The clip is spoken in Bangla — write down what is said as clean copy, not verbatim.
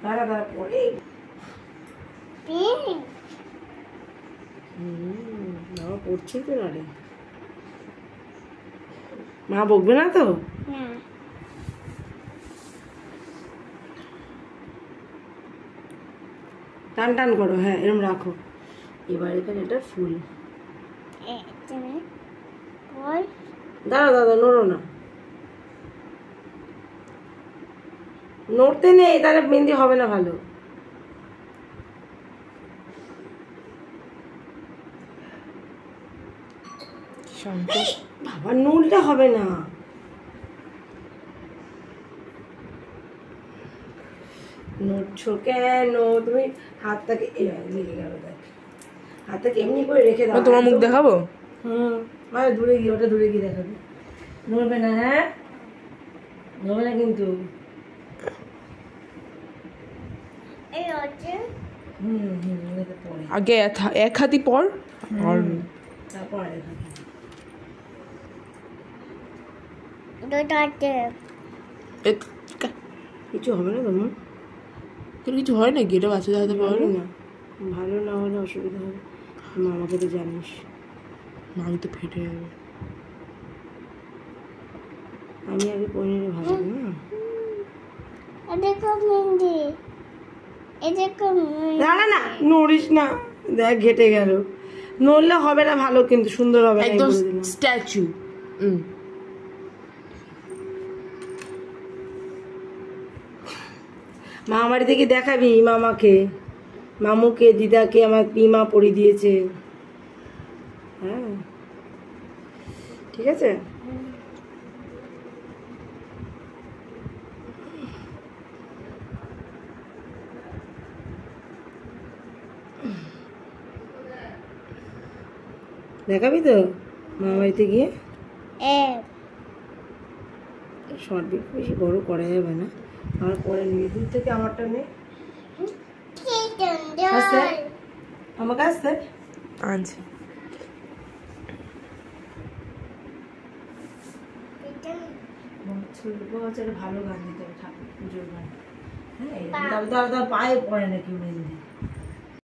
দাঁড়া দাঁড়া পরে বাবা পড়ছি তো না রে, মা বকবে না তো? টান টান করো, হ্যাঁ এরকম রাখো। এবার এখানে এটা ফুল, দাঁড়া দাদা নড়ো না, নড়তে নেই তাহলে মেহেন্দি হবে না ভালো। বাবা নড়লে হবে না, নড়ছো কেন তুমি? হাতটাকে লেগে গেল, দেখ হাতটাকে এমনি করে রেখে দাও। তোমার মুখ দেখাবো? মানে দূরে গিয়ে, ওটা দূরে গিয়ে দেখাবে, নড়বে না, হ্যাঁ নড়বে না কিন্তু। আগে এক হাতি পর, আর তারপর কিছু হবে না তোমার? তোর কিছু হয় নাকি? এটা বাচ্চাদের হাতে পারবে না, ভালো না হলে অসুবিধা হবে, মামাকে তো জানিস, আমি তো ফেটে যাবে। আমি আগে পনিরে ভাজবো না। দাঁড়া না, নড়িস না, দেখ ঘেটে গেল, নড়লে হবে না ভালো, কিন্তু সুন্দর হবে একদম স্ট্যাচু। মামা বাড়ি থেকে দেখাবি মামাকে, মামুকে, দিদাকে আমার পিমা পরিয়ে দিয়েছে, হ্যাঁ ঠিক আছে। দেখাবি তো মামা বাড়িতে গিয়ে? শর্ট ভিডিও বেশি বড় করা যাবে না, আমার পরে নিবি, দূর থেকে আমারটা নে, আসতে আমাকে আসতে আচ্ছা ভালো গান দিতে হবে, ঠাকুর পুজোর গান। হ্যাঁ দাদা পায়ে পড়ে না কেউ মেহেন্দি।